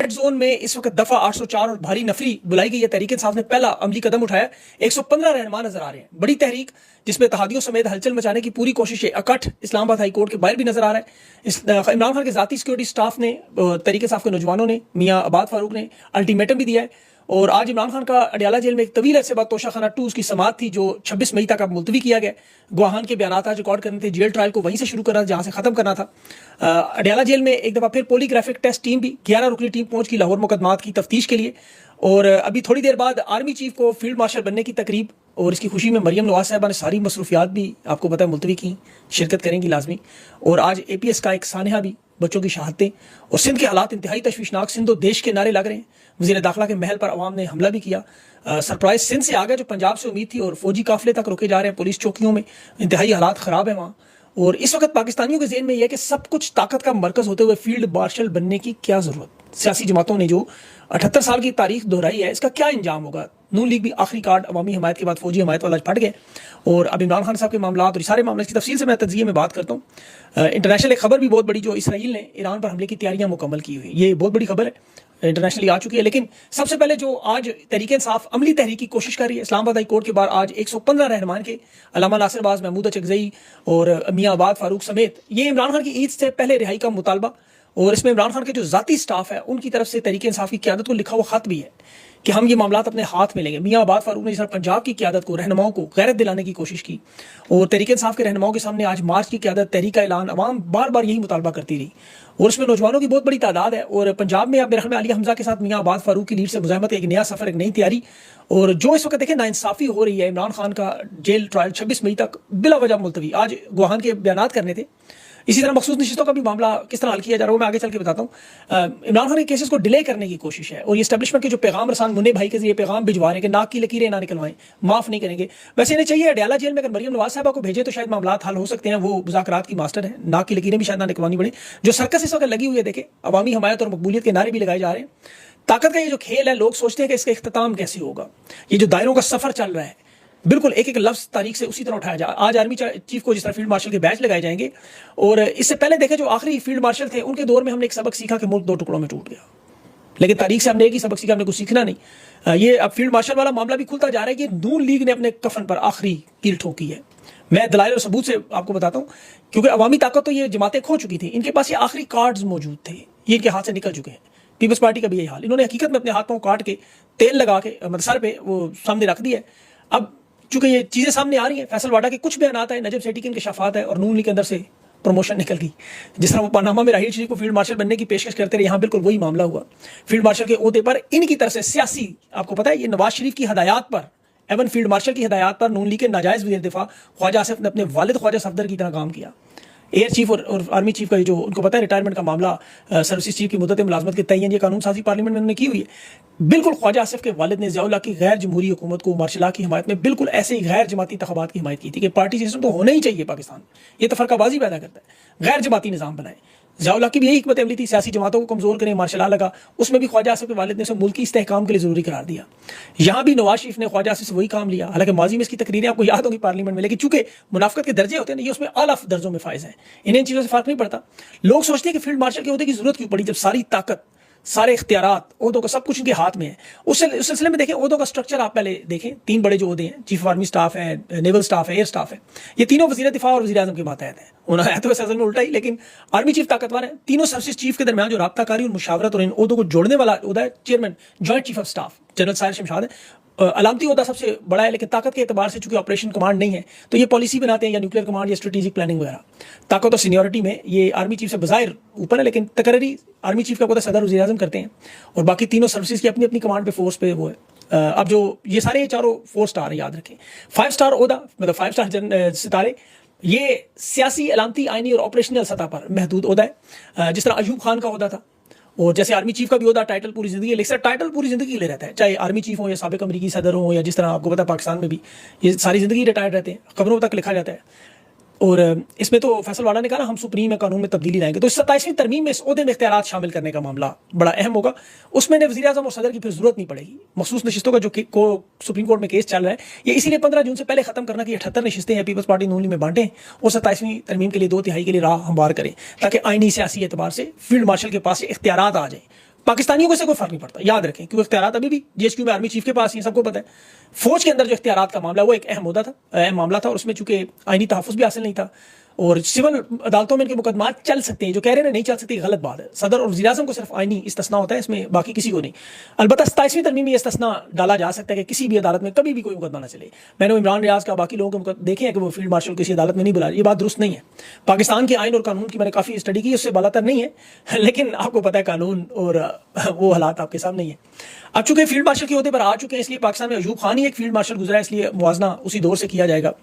Red zone में इस वक्त दफा 804 और भारी नफरी बुलाई गई है। तहरीक इंसाफ ने पहला अमली कदम उठाया। 115 रहनुमा नजर आ रहे हैं। बड़ी तहरीक जिसमें इत्तेहादियों समेत हलचल मचाने की पूरी कोशिश है। अकठ इस्लामाबाद हाई कोर्ट के बाहर भी नजर आ रहा है। इमरान खान के जाती सिक्योरिटी स्टाफ ने, तहरीक इंसाफ के नौजवानों ने, मियां अबाद फारूक ने अल्टीमेटम भी दिया है। और आज इमरान खान का अडयाला जेल में एक तवील अरसे बाद तोशाखाना 2 उसकी समाअत थी, जो 26 मई तक अब मुलतवी किया गया। गवाहान के बयान आज रिकॉर्ड करने थे, जेल ट्रायल को वहीं से शुरू करना जहां से खत्म करना था। अडयाला जेल में एक दफा फिर पॉलीग्राफिक टेस्ट टीम भी 11 रुकनी टीम पहुंच गई लाहौर मुकदमात की तफ्तीश के लिए। और अभी थोड़ी देर बाद आर्मी चीफ को फील्ड मार्शल बनने की तकरीब और इसकी खुशी में मरियम नवाज साहबा ने सारी मसरूफियात भी आपको पता है मुलतवी की, शिरकत करेंगी लाजमी। और आज APS का एक सानहा भी, बच्चों की शहादतें और सिंध के हालात इंतहाई तशवीशनाक, सिंधो देश के नारे लग रहे हैं। वज़ीर दाखिला के महल पर अवाम ने हमला भी किया। सरप्राइज सिंध से आ गया जो पंजाब से उम्मीद थी, और फौजी काफिले तक रोके जा रहे हैं पुलिस चौकियों में। इंतहाई हालात ख़राब है वहाँ। और इस वक्त पाकिस्तानियों के ज़हन में यह है कि सब कुछ ताकत का मरकज़ होते हुए फील्ड मार्शल बनने की क्या ज़रूरत। सियासी जमातों ने जो 78 साल की तारीख दोहराई है, इसका क्या इंजाम होगा। नून लीग भी आखिरी कार्ड अवामी हमायत के बाद फौजी हमायत वाला फट गए। और अब इमरान खान साहब के मामला और सारे मामले की तफसील से मैं तज्जिए में बात करता हूँ। इंटरनेशनल एक खबर भी बहुत बड़ी, जो इसराइल ने ईरान पर हमले की तैयारियां मुकम्मल की हुई, ये बहुत बड़ी खबर है, इंटरनेशनली आ चुकी है। लेकिन सबसे पहले जो आज तहरीक इंसाफ अमली तहरीक की कोशिश कर रही है, इस्लामाबाद हाई कोर्ट के बाहर आज 115 रहनुमान के, अल्लामा नासिरबाज, महमूद अचकजई और मियां अबाद फारूक समेत, ये इमरान खान की ईद से पहले रिहाई का मुतालबा। और इसमें इमरान खान के जो जाती स्टाफ है उनकी तरफ से तहरीक इंसाफ की क़यादत को लिखा हुआ खत भी है कि हम ये मामला अपने हाथ में लेंगे। मियां अबाद फारूक ने जिस तरह पंजाब की क़यादत को, रहनुमाओं को गैरत दिलाने की कोशिश की, और तहरीक इंसाफ के रहनुमाओं के सामने आज मार्च की क़यादत, तहरीक का ऐलान, अवाम बार बार यही मुतालबा करती रही। और उसमें नौजवानों की बहुत बड़ी तादाद है। और पंजाब में अब मेरे ख्याल में अली हमजा के साथ मियां अबाद फारूक की लीड से मुज़ाहमत, एक नया सफर, एक नई तैयारी। और जो इस वक्त देखें नाइंसाफ़ी हो रही है, इमरान खान का जेल ट्रायल 26 मई तक बिला वजह मुलतवी, आज गवाहान के बयान करने थे। इसी तरह मखसूस नशिस्तों का भी मामला किस तरह हल किया जा रहा है, वो मैं आगे चल के बताता हूँ। इमरान खान के केसेस को डिले करने की कोशिश है। और ये एस्टेब्लिशमेंट के जो पैगाम रसान मुन्ने भाई के जरिए पैगाम भिजवा रहे हैं कि नाक की लकीरें ना निकलवाएं, माफ़ नहीं करेंगे। वैसे इन्हें चाहिए अडयाला जेल में अगर मरियम नवाज साहबा को भेजे तो शायद मामला हल हो सकते हैं। वो मुज़ाकरात की मास्टर है, नाक की लकीरें भी शायद ना निकलवानी पड़े। जो सर्कस इस वक्त लगी हुई है, देखे अवामी हमायत और मकबूलियत के नारे भी लगाए जा रहे हैं। ताकत का ये जो खेल है, लोग सोचते हैं कि इसका इख्तिताम कैसे होगा। ये जो दायरों का सफर चल रहा है, बिल्कुल एक एक लफ्ज तारीख से उसी तरह उठाया जा। आज आर्मी चीफ को जिस तरह फील्ड मार्शल के बैच लगाए जाएंगे, और इससे पहले देखे जो आखिरी फील्ड मार्शल थे उनके दौर में हमने एक सबक सीखा कि मुल्क 2 टुकड़ों में टूट गया। लेकिन तारीख से हमने एक ही सबक सीखा, हमने कुछ सीखना नहीं। ये अब फील्ड मार्शल वाला मामला भी खुलता जा रहा है कि नून लीग ने अपने कफन पर आखिरी कील ठोकी है। मैं दलाइल और सबूत से आपको बताता हूँ, क्योंकि अवामी ताकत तो ये जमातें खो चुकी थी, इनके पास ये आखिरी कार्ड्स मौजूद थे, ये इनके हाथ से निकल चुके हैं। पीपल्स पार्टी का भी यही हाल, इन्होंने हकीकत में अपने हाथ पाँव काट के तेल लगा के मतलब सर पे वो सामने रख दिया है। अब चूंकि ये चीज़ें सामने आ रही हैं, फैसल वाडा के कुछ बयान आता है, नजब सेठी के इंकशाफात है, और नून लीग के अंदर से प्रमोशन निकल गई। जिस तरह वो पनामा में राहील शरीफ को फील्ड मार्शल बनने की पेशकश करते रहे, यहाँ बिल्कुल वही मामला हुआ। फील्ड मार्शल के ओहदे पर इनकी तरफ से सियासी, आपको पता है, ये नवाज शरीफ की हदायत पर, एवन फील्ड मार्शल की हदायत पर नून लीग के नाजायज़ वज़ीर दिफा ख्वाजा आसिफ ने अपने वालिद ख्वाजा सफदर की तरह काम किया। एयर चीफ और आर्मी चीफ का जो उनको पता है रिटायरमेंट का मामला, सर्विस चीफ की मुद्दत मुलाजमत के तयन, ये कानून साजी पार्लियामेंट में उन्होंने की हुई है। बिल्कुल ख्वाजा आसिफ के वालिद ने ज़ियाउल्लाह की गैर जमहूरी हुकूमत को मार्शल की हिमायत में बिल्कुल ऐसे ही गैर जमाती इंतखाबात की हिमायत की थी कि पार्टी सिस्टम तो होना ही चाहिए पाकिस्तान। ये तफरकाबाजी पैदा करता है, गैर जमाती निज़ाम बनाए। ज़ियाउल्लाह की भी यही हिकमत अमली थी, सियासी जमातों को कमज़ोर करें, मार्शल लगा। उसमें भी ख्वाजा आसिफ के वालिद ने उसे मुल्की इस्तेहकाम के लिए ज़रूरी करार दिया। यहाँ भी नवाज शरीफ ने ख्वाजा आसिफ से वही काम लिया। हालांकि माजी में इसकी तकरीरें आपको याद होगी पार्लियामेंट में, लेकिन चूंकि मुनाफिकत के दर्जे होते हैं, ये उसमें आला दर्जों में फायज है, इन्हें इन चीज़ों से फर्क नहीं पड़ता। लोग सोचते हैं कि फील्ड मार्शल के ओहदे की जरूरत क्यों पड़ी, जब सारी ताकत, सारे इख्तियारात, ओहदों का सब कुछ इनके हाथ में है। उस सिलसिले में देखें ओहदों का स्ट्रक्चर आप पहले देखें। 3 बड़े जो ओहदे हैं, चीफ ऑफ आर्मी स्टाफ है, नेवल स्टाफ है, एयर स्टाफ है, ये तीनों वज़ीर दिफा और वज़ीर आज़म के मातहत हैं। उन्होंने है तो वैसे असल में उल्टा ही, लेकिन आर्मी चीफ ताकतवर है। तीनों सर्विस चीफ के दरमियान जो राब्ताकारी और मुशावरत और इन ओहदों को जोड़ने वाला ओहदा है chairman, joint chief of staff general Sahir Shamshad है। अलामती ओहदा सबसे बड़ा है, लेकिन ताकत के एतबार से चूंकि ऑपरेशन कमांड नहीं है, तो ये पॉलिसी बनाते हैं, या न्यूक्लियर कमांड या स्ट्रेटेजिक प्लानिंग वगैरह। ताकत और सीनियरिटी में ये आर्मी चीफ से बज़ाहिर ऊपर है, लेकिन तकर्री आर्मी चीफ का पता सदर वज़ीर आज़म करते हैं, और बाकी तीनों सर्विसेज की अपनी अपनी कमांड पे, फोर्स पे वो है। अब जो ये सारे चारों 4 स्टार याद रखें, 5 स्टार ओहदा मतलब 5 स्टार सितारे, ये सियासी, अलामती, आइनी और ऑपरेशनल सतह पर महदूद ओहदा है। जिस तरह अयूब खान का ओहदा था, और जैसे आर्मी चीफ का भी होता टाइटल पूरी जिंदगी, लेकिन टाइटल पूरी जिंदगी के लिए रहता है, चाहे आर्मी चीफ हो या साबिक अमरीकी सदर हो, या जिस तरह आपको पता पाकिस्तान में भी ये सारी जिंदगी रिटायर्ड रहते हैं, खबरों तक लिखा जाता है। और इसमें तो फैसल वाला ने कहा ना, हम सुप्रीम में कानून में तब्दीली लाएंगे, तो 27वीं तरमीम में इस ओहदे में इख्तियारात शामिल करने का मामला बड़ा अहम होगा। उसमें वज़ीर आज़म और सदर की फिर जरूरत नहीं पड़ेगी। मखसूस नशिस्तों का जो सुप्रीम कोर्ट में केस चल रहा है, ये इसीलिए 15 जून से पहले खत्म करना कि 78 नशिस्तें हैं पीपल्स पार्टी नून लीग में बांटें, और 27वीं तरमीम के लिए 2 तिहाई के लिए राह हमवार करें, ताकि आईनी सियासी एतबार से फील्ड मार्शल के पास इख्तियारात आ जाए। पाकिस्तानियों को इससे कोई फर्क नहीं पड़ता, याद रखें, क्योंकि इख्तियारात अभी भी जीएचक्यू में आर्मी चीफ के पास ही सबको पता है। फौज के अंदर जो इख्तियारात का मामला वो एक अहम मुद्दा था, अहम मामला था, और उसमें चूंकि आईनी तहफ़्फ़ुज़ भी हासिल नहीं था और सिविल अदालतों में इनके मुकदमात चल सकते हैं, जो कह रहे हैं नहीं चल सकते गलत बात है। सदर और वज़ीर आज़म को सिर्फ आईनी इस्तिस्ना होता है, इसमें बाकी किसी को नहीं। अलबत्ता 27वीं तरमीम में इस्तिस्ना डाला जा सकता है कि किसी भी अदालत में कभी भी कोई मुकदमा ना चले। मैंने इमरान रियाज का बाकी लोगों को देखे हैं कि वो फील्ड मार्शल किसी अदालत में नहीं बुला रहे, ये बात दुरुस्त नहीं है। पाकिस्तान के आइन और कानून की मैंने काफ़ी स्टडी की, उससे बालातर नहीं है, लेकिन आपको पता है कानून और वो हालात आपके सामने ही है। अब चूंकि फील्ड मार्शल के अहदे पर आ चुके हैं, इसलिए पाकिस्तान में अयूब खान ही एक फील्ड मार्शल गुजरा है, इसलिए मुवाजना उसी दौर से किया जाएगा।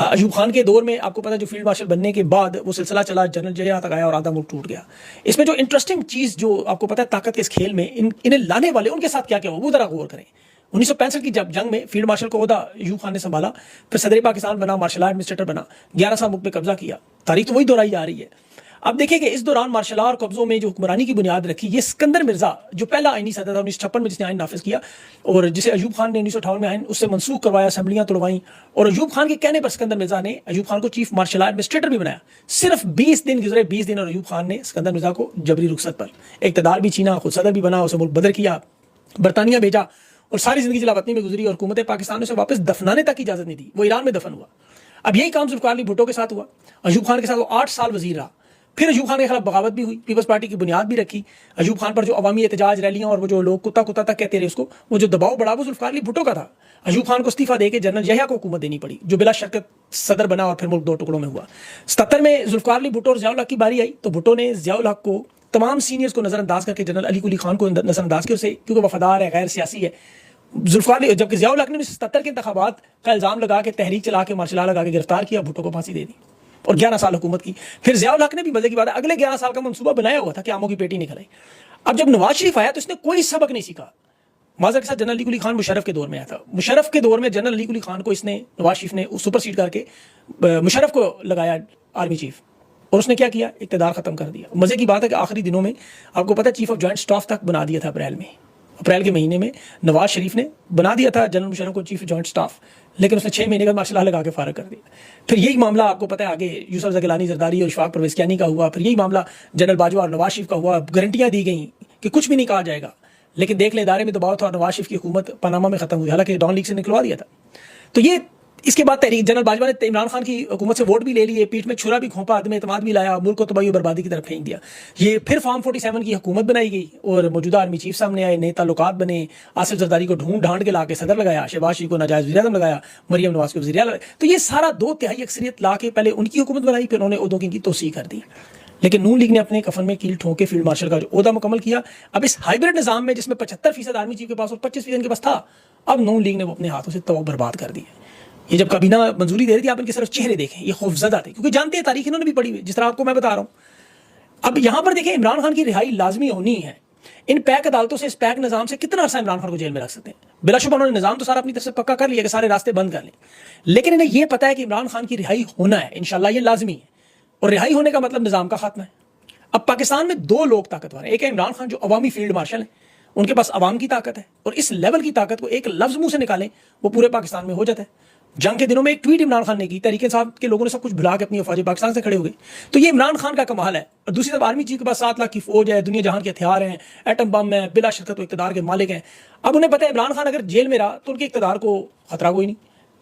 अयूब खान के दौर में आपको पता है जो फील्ड मार्शल बनने के बाद वो सिलसिला चला, जनरल जया तक आया और आधा मुल्क टूट गया। इसमें जो इंटरेस्टिंग चीज़ जो आपको पता है ताकत के इस खेल में इन्हें लाने वाले उनके साथ क्या क्या हुआ वो जरा गौर करें। 1965 की जब जंग में फील्ड मार्शल को ओहदा अयूब खान ने संभाला, फिर सदर पाकिस्तान बना, मार्शल एडमिनिस्ट्रेटर बना, 11 साल मुल्क पे कब्जा किया। तारीख तो वही दोहराई जा रही है। अब देखिए कि इस दौरान मार्शल और कब्जों में जो हुक्मरानी की बुनियाद रखी, ये सिकंदर मिर्जा जो पहला आईनी सदर था 1956 में जिसने आइन नाफिज किया और जिसे अयूब खान ने 1958 में आइन उससे मनसूख करवाया, असेंबलियां तोड़वाई, और अयूब खान के कहने पर सिकंदर मिर्जा ने अयूब खान को चीफ मार्शल एडमिनिस्ट्रेटर भी बनाया। सिर्फ 20 दिन गुजरे, 20 दिन, और अयूब खान ने सिकंदर मिर्जा को जबरी रुखसत पर इक़्तिदार भी छीना, खुद सदर भी बना, उसे मुल्क बदर किया, बरतानिया भेजा और सारी जिंदगी जलावतनी में गुजरी और हुकूमत पाकिस्तान ने उसे वापस दफनाने तक की इजाजत नहीं दी, वो ईरान में दफन हुआ। अब यही काम जुल्फ़िकार अली भुट्टो के साथ हुआ। अयूब खान के साथ वो 8 साल वजीर रहा, फिर अयूब खान के खिलाफ बगावत भी हुई, पीपल्स पार्टी की बुनियाद भी रखी। अयूब खान पर जो अवामी एहतजाज रैलियां और वो जो लोग कुत्ता कुत्ता तक कहते रहे उसको, वो जो दबाव बढ़ा वो जुल्फ़िकार अली भुट्टो का था। अयूब खान को इस्तीफा देकर जनरल यहिया को हुकूमत देनी पड़ी, जो बिला शर्त सदर बना और फिर मुल्क 2 टुकड़ों में हुआ। 77 में जुल्फ़िकार अली भुट्टो और ज़ियाउल हक की बारी आई तो भुट्टो ने ज़ियाउल हक को तमाम सीनियर्स को नजरअंदाज करके जनरल अली कुली खान को नजरअंदाज किया, उसे क्योंकि वफादार है, गैर सियासी है। जुल्फ़िकार जबकि ज़ियाउल हक ने 1977 के इंतखाबात का इल्ज़ाम लगा के तहरीक चला के मार्शल लगा के गिरफ्तार किया, भुट्टो को फांसी दे दी और 11 साल हुकूमत की। फिर ज़ियाउल हक ने भी मजे की बात है अगले 11 साल का मंसूबा बनाया हुआ था कि आमों की पेटी निकल आई। अब जब नवाज शरीफ आया तो इसने कोई सबक नहीं सीखा। माजर के साथ जनरल अली कुली खान मुशर्रफ के दौर में आया था, मुशर्रफ के दौर में जनरल अली कुली खान को इसने नवाज शरीफ ने सुपरसीड करके मुशर्रफ को लगाया आर्मी चीफ, और उसने क्या किया, इक़्तिदार खत्म कर दिया। मजे की बात है कि आखिरी दिनों में आपको पता है चीफ ऑफ जॉइंट स्टाफ तक बना दिया था। अप्रैल के महीने में नवाज शरीफ ने बना दिया था जनरल मुशर्रफ को चीफ जॉइंट स्टाफ, लेकिन उसने 6 महीने का मार्शल लगा के फारग कर दिया। फिर यही मामला आपको पता है आगे यूसुफ गिलानी जरदारी और इशफाक परवेज़ कियानी का हुआ, फिर यही मामला जनरल बाजवा और नवाज शरीफ का हुआ। गारंटियां दी गई कि कुछ भी नहीं कहा जाएगा, लेकिन देख ले इदारे में दबाव था और नवाज शरीफ की हुकूमत पनामा में खत्म हुई, हालांकि डॉन लीग से निकलवा दिया था। तो ये इसके बाद तहरीक जनरल बाजवा ने इमरान खान की हुकूमत से वोट भी ले लिए, पीठ में छुरा भी घोंपा, आदमी एतमाद भी लाया, मुल्क को तबाही और बर्बादी की तरफ फेंक दिया। ये फिर फॉर्म 47 की हुकूमत बनाई गई और मौजूदा आर्मी चीफ सामने आए, नए ताल्लुकात बने, आसिफ जरदारी को ढूंढ ढांड के लाके सदर लगाया, शहबाज शरीफ को नाजायज वज़ीर आज़म लगाया, मरियम नवाज को वज़ीर आला। तो ये सारा 2/3 अक्सरियत ला के पहले उनकी हुकूमत बनाई, फिर उन्होंने उहदों की तोसी कर दी। लेकिन नून लीग ने अपने कफन में कील ठोंके फील्ड मार्शल का जो ओहदा मुकम्मल किया। अब इस हाइब्रिड निजाम में जिसमें 75% आर्मी चीफ के पास और 25% इनके पास था, अब नून लीग ने वो अपने हाथों से तो बर्बाद कर दी। ये जब काबीना मंजूरी दे रही थी, आप इनके सिर्फ चेहरे देखें, ये खौफजदा थे, क्योंकि जानते हैं तारीख इन्होंने भी पढ़ी हुई, जिस तरह आपको मैं बता रहा हूं। अब यहां पर देखें, इमरान खान की रिहाई लाजमी होनी है। इन पैक अदालतों से, इस पैक निजाम से कितना अर्सा इमरान खान को जेल में रख सकते हैं? बिलाशुबा उन्होंने निजाम तो सारा अपनी तरफ से पक्का कर लिया कि सारे रास्ते बंद कर लें, लेकिन इन्हें यह पता है कि इमरान खान की रिहाई होना है, इंशाल्लाह ये लाजमी है, और रिहाई होने का मतलब निजाम का खात्मा है। अब पाकिस्तान में 2 लोग ताकतवर हैं, एक है इमरान खान जो अवामी फील्ड मार्शल है, उनके पास अवाम की ताकत है, और इस लेवल की ताकत को एक लफ्ज मुंह से निकालें वो पूरे पाकिस्तान में हो जाता है। जंग के दिनों में एक ट्वीट इमरान खान ने की, तहरीक इंसाफ के लोगों ने सब कुछ भुला के अपनी अफवाज पाकिस्तान से खड़े हो गए। तो ये इमरान खान का कमाल है। और दूसरी तरफ आर्मी चीफ के पास 7 लाख की फौज है, दुनिया जहान के हथियार हैं, एटम बम है, बिला शर्त तो इक़्तिदार के मालिक हैं। अब उन्हें पता है इमरान खान अगर जेल में रहा तो उनके इक़्तिदार को खतरा कोई नहीं,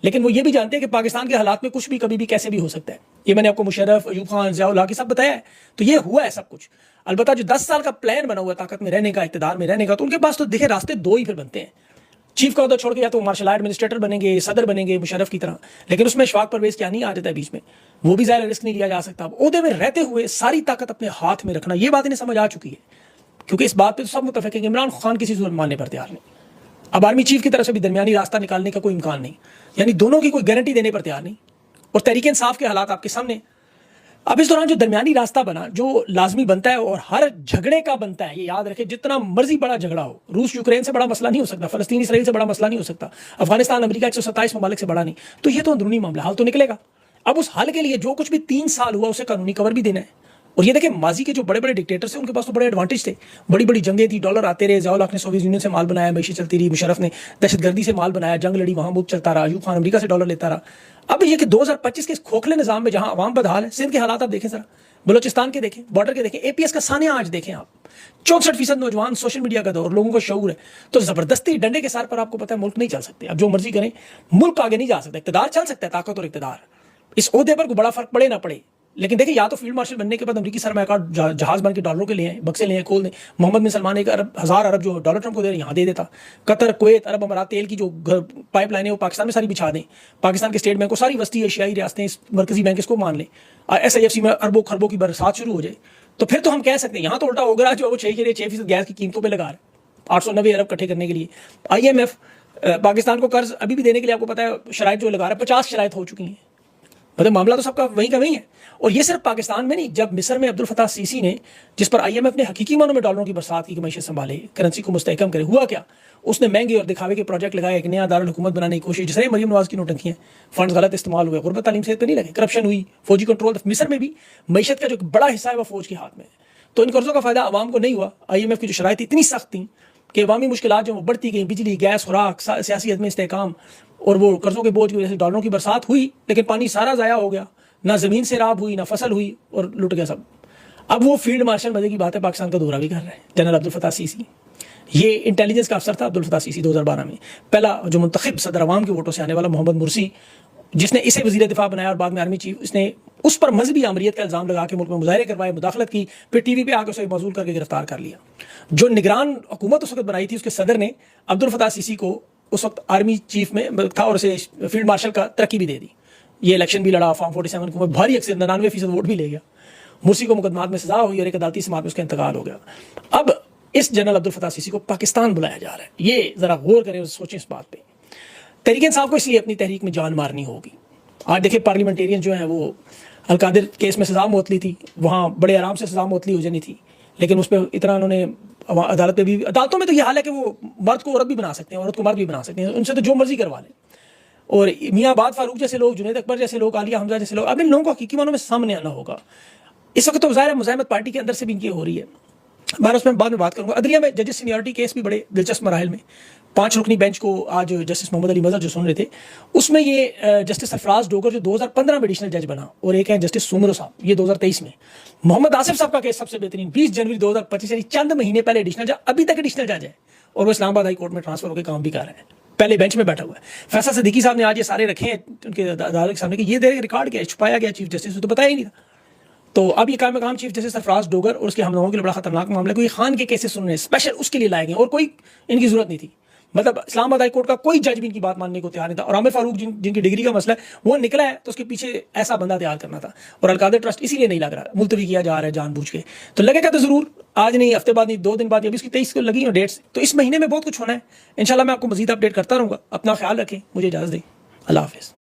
लेकिन वो ये भी जानते हैं कि पाकिस्तान के हालात में कुछ भी कभी भी कैसे भी हो सकता है। ये मैंने आपको मुशर्रफ, अयूब खान, ज़ियाउल हक सब बताया है, तो ये हुआ है सब कुछ। अलबत्ता जो 10 साल का प्लान बना हुआ ताकत में रहने का, इक़्तिदार में रहने का, तो उनके पास तो देखे रास्ते 2 ही फिर बनते हैं। चीफ का उधर छोड़ के या तो मार्शल एडमिनिस्ट्रेटर बनेंगे, सदर बनेंगे मुशर्रफ की तरह, लेकिन उसमें इशफाक परवेज़ कियानी आ जाता है बीच में, वो भी ज़्यादा रिस्क नहीं लिया जा सकता। ओहदे में रहते हुए सारी ताकत अपने हाथ में रखना, ये बात इन्हें समझ आ चुकी है, क्योंकि इस बात पे तो सब मुतफिक है कि इमरान खान किसी सूरत मानने पर तैयार नहीं। अब आर्मी चीफ की तरफ से भी दरमियानी रास्ता निकालने का कोई इम्कान नहीं, यानी दोनों की कोई गारंटी देने पर तैयार नहीं, और तहरीक इंसाफ के हालात आपके सामने। अब इस दौरान जो दरमियानी रास्ता बना, जो लाजमी बनता है और हर झगड़े का बनता है, ये याद रखें, जितना मर्जी बड़ा झगड़ा हो, रूस यूक्रेन से बड़ा मसला नहीं हो सकता, फलस्तीन इसराइल से बड़ा मसला नहीं हो सकता, अफगानिस्तान अमेरिका 127 ममालिक से बड़ा नहीं, तो ये तो अंदरूनी मामला, हल तो निकलेगा। अब उस हल के लिए जो कुछ भी 3 साल हुआ उसे कानूनी कवर भी देना है। और ये देखें, माजी के जो बड़े बड़े डिक्टेटर्स थे उनके पास तो बड़े एडवांटेज थे, बड़ी बड़ी जंगें थी, डॉलर आते रहे, ज़ियाउल हक ने सोवियत यूनियन से माल बनाया, मैशी चलती रही, मुशर्रफ ने दहशतगर्दी से माल बनाया, जंग लड़ी, वहां मुल्क चलता रहा, अयूब खान अमेरिका से डॉलर लेता रहा। अब ये कि 2025 के इस खोखले निजाम में जहां अवाम बदहाल है, सिंध के हालात आप देखें सर, बलोचिस्तान के देखें, बॉर्डर के देखें, एपीएस का सानिया आज देखें आप, 64% नौजवान, सोशल मीडिया का दौर, लोगों को शऊर है। तो जबरदस्ती डंडे के सार पर आपको पता है मुल्क नहीं चल सकते, आप जो मर्जी करें मुल्क आगे नहीं जा सकता। इक़्तिदार चल सकता है, ताकत और इक़्तिदार, इस ओहदे पर कोई बड़ा फर्क पड़े ना पड़े। लेकिन देखिए, या तो फील्ड मार्शल बनने के बाद अमरीकी सरमायाकार जहाज बन के डॉलरों के लिए हैं, बक्से लिए हैं, खोल दें। मोहम्मद बिन सलमान 1,000 अरब जो डॉलर ट्रंप को दे रहे यहाँ दे देता। कतर, कुवैत, अरब अमारात तेल की जो पाइपलाइन है वो पाकिस्तान में सारी बिछा दें। पाकिस्तान के स्टेट बैंक को सारी वस्ती एशियाई रियासतें मरकजी बैंक इसको मान लें, SIFC में अरबों खरबों की बरसात शुरू हो जाए, तो फिर तो हम कह सकते हैं। यहाँ तो उल्टा होगा, जो वो 6% गैस की कीमतों पर लगा रहे 890 अरब इकट्ठे करने के लिए। IMF पाकिस्तान को कर्ज अभी भी देने के लिए आपको पता है शराइत जो लगा रहा है, 50 शराइत हो चुकी हैं। मतलब मामला तो सबका वहीं का वहीं है। और ये सिर्फ पाकिस्तान में नहीं, जब मिस्र में अब्दुल फताह सीसी ने, जिस पर IMF ने हकीकी मानों में डॉलरों की बरसात की मैशत संभाले, करेंसी को मुस्तहकम करे, हुआ क्या? उसने महंगे और दिखावे के प्रोजेक्ट लगाए, एक नया दारुल हुकूमत बनाने की कोशिश, जिससे मरियम नवाज की नोटंकियां, फंड्स गलत इस्तेमाल हुए, गुरबत तालीम सेहत पे नहीं लगे, करप्शन हुई, फौजी कंट्रोल। मिस्र में भी मैशत का जो बड़ा हिस्सा है वह फौज के हाथ में है। तो इन कर्जों का फायदा आवाम को नहीं हुआ। IMF की जो शराइत इतनी सख्त थी कि अवामी मुश्किलात जो बढ़ती गई, बिजली, गैस, खुराक, सियासी अदम इस्तेहकाम और वो कर्जों के बोझ की वजह से डॉलरों की बरसात हुई, लेकिन पानी सारा ज़ाया हो गया, ना ज़मीन से राब हुई, ना फसल हुई और लुट गया सब। अब वो फील्ड मार्शल मजे की बात है, पाकिस्तान का दौरा भी कर रहे हैं जनरल अब्दुल फताह सीसी। ये इंटेलिजेंस का अफसर था अब्दुल फताह सीसी 2012 में, पहला जो मुंतखब सदर अवाम के वोटों से आने वाला मोहम्मद मुर्सी, जिसने इसे वज़ीर दिफा बनाया और बाद में आर्मी चीफ। इसने उस पर मजहबी आमरीत का इल्ज़ाम लगा के मुल्क में मुजाहरे करवाए, मुदाखलत की, फिर TV पे आकर उसे मौजूल करके गिरफ्तार कर लिया। जो निगरान हुकूमत उस वक्त बनाई थी, उसके सदर ने अब्दुल फताह सीसी को उस वक्त आर्मी चीफ में था और उसे फील्ड मार्शल का तरक्की भी दे दी। ये इलेक्शन भी लड़ा, फॉर्म 47 को भारी अक्सर 99% वोट भी ले गया। मुर्सी को मुकदमात में सजा हुई और एक अदालती समात में उसका इंतकाल हो गया। अब इस जनरल अब्दुल फताह सीसी को पाकिस्तान बुलाया जा रहा है। ये जरा गौर करें और सोचें इस बात पे। तहरीक इंसाफ को इसलिए अपनी तहरीक में जान मारनी होगी। आज देखिए पार्लियामेंटेरियन जो है वो अलकादिर केस में सजा मुअत्तली थी, वहाँ बड़े आराम से सजा मुअत्तली हो जानी थी, लेकिन उस पर इतना उन्होंने अदालत पे भी, अदालतों में तो ये हाल है कि वो मर्द को औरत भी बना सकते हैं, औरत को मर्द भी बना सकते हैं, उनसे तो जो मर्जी करवा लें। और मियाँ बाद फारूक जैसे लोग, जुनैद अकबर जैसे लोग, आलिया हमजा जैसे लोग, अब इन लोगों को हकीकी मानों में सामने आना होगा। इस वक्त तो ज़ाहिर है मुज़ाहिमत पार्टी के अंदर से भी इनकी हो रही है। मैं उसमें बाद में बात करूँगा। अदलिया में जजेस सीनियरिटी केस भी बड़े दिलचस्प मराहल में, 5 रुकनी बेंच को आज जस्टिस मोहम्मद अली मजहर जो सुन रहे थे, उसमें ये जस्टिस सरफराज डोगर जो 2015 में एडिशनल जज बना, और एक है जस्टिस सुमरो साहब, ये 2023 में। मोहम्मद आसिफ साहब का केस सबसे बेहतरीन, 20 जनवरी 2025 यानी चंद महीने पहले एडिशनल जज, अभी तक एडिशनल जज है और वो इस्लामाबाद हाई कोर्ट में ट्रांसफर होकर काम भी कर रहे हैं, पहले बेंच में बैठा हुआ है। फैसल सिद्दीकी साहब ने आज ये सारे रखे हैं उनके अदालत के सामने कि ये रिकॉर्ड किया, छुपाया गया चीफ जस्टिस, तो बताया ही नहीं था। तो अब ये काम चीफ जस्टिस सरफराज डोगर और उसके हमलोगों के लिए बड़ा खतरनाक मामला है। कोई खान के केसेस सुन रहे हैं, स्पेशल उसके लिए लाए गए और कोई इनकी जरूरत नहीं थी। मतलब इस्लामाबाद हाई कोर्ट का कोई जज भी इनकी बात मानने को तैयार नहीं था। और आमिर फारूक जिनकी डिग्री का मसला है वो निकला है, तो उसके पीछे ऐसा बंदा तैयार करना था। और अलकादिर ट्रस्ट इसीलिए नहीं लग रहा, मुलतवी किया जा रहा है जानबूझ के। तो लगेगा तो जरूर, आज नहीं, हफ्ते बाद नहीं, 2 दिन बाद, अभी उसकी 23 को लगी डेट्स, तो इस महीने में बहुत कुछ होना है। इंशाल्लाह मैं आपको मजीद अपडेट करता रहूँगा। अपना ख्याल रखें, मुझे इजाज़त दें, अल्लाह हाफिज़।